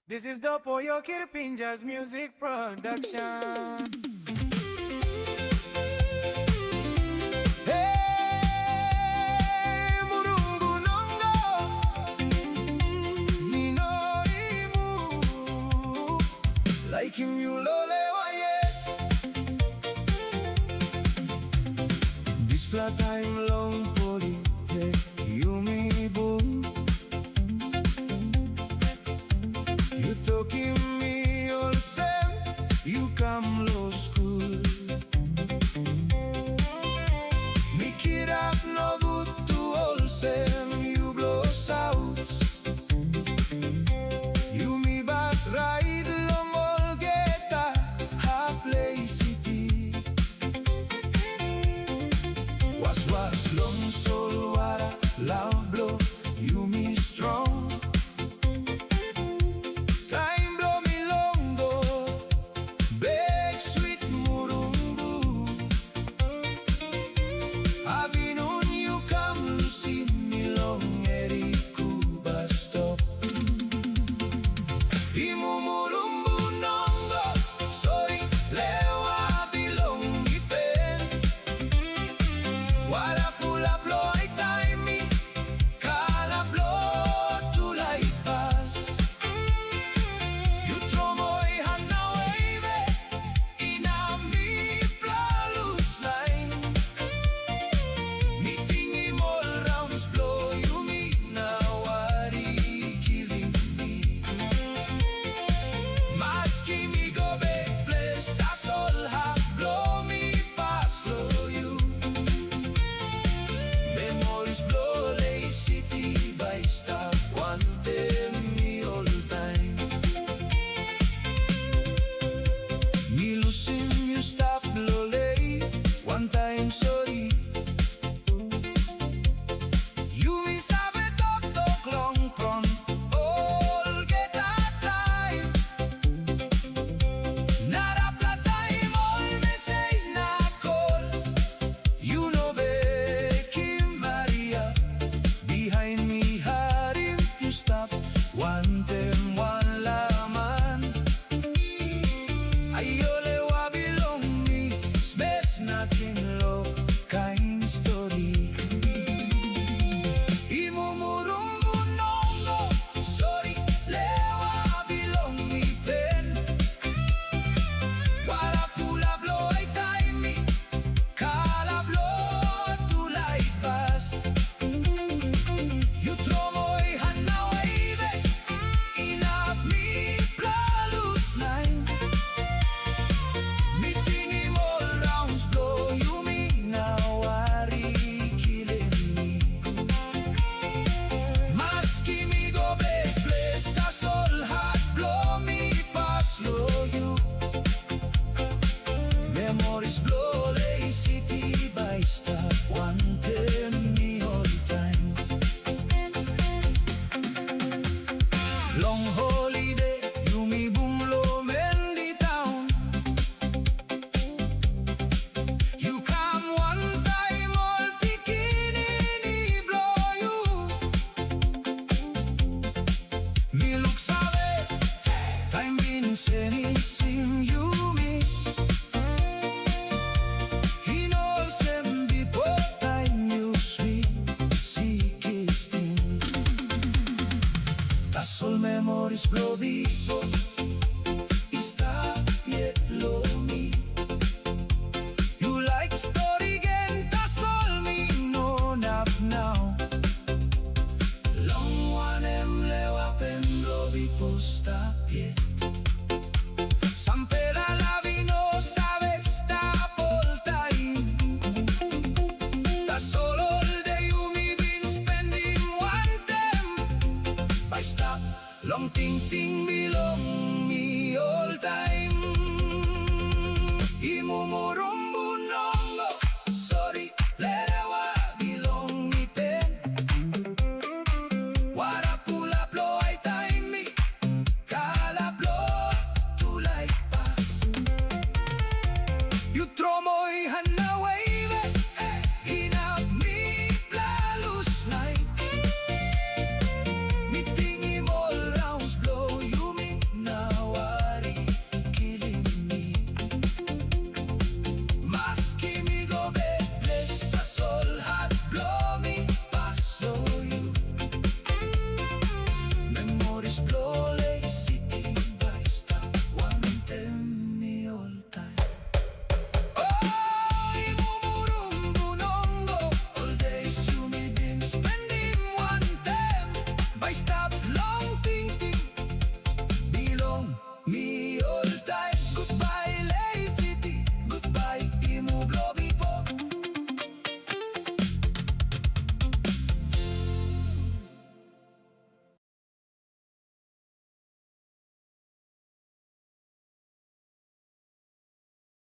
This is Dopo, Yokir, Pinjar's music production. Hey, Murumbu Nongo, Nino Imu, like him you lole waye. This time long polite, you me boom. You talking me all same, you come low school. Me kid up no good to all same, you blow out. You me bus ride long all get a play city. Was long soul water, love blow, you me strong. Murumbu Nongo, sorry, lewa bilongi pen. Wara pula bloy taimi, kala blow to like pass. You throw moi hana wave, ina mi plalus line. Meeting him all rounds blow you me now wari killing me. Maski me go back place, that's all have blow me past slow you. Memories blow lay city by star, one them me all time. Me losing you stop blow lay, one time sorry. You me sabe talk long pron, all get that time. Nara plata im all message na call. You know Becky Maria, behind me harim you stop. One them one laman. Ayole wa belong me, space nothing love kind story. Murumbu Nongo, sorry, lewa bilong mi pen. Wala pula blow ay taimi, kala blow to like pass. You throw moi hana wave, enough me plalus line. Meeting him all rounds blow you me now wari killing me. Maski me go back place, that's all hard blow me past slow you. Memories blow lay city by star, one tell me all time. Long holiday, you me boom low Mendy town. You come one time all bikini blow you. Me look sabe, time been sending sim you me. He knows them before time you sweet, see kissing. That's all memories blow before. Está yet low me. You like story again, that's all me know now. Long one lewa pemblo bi posta pie. Sampera la vino sabe sta all time. That's all day you me been spending one time. By stop long ting ting belong me all time.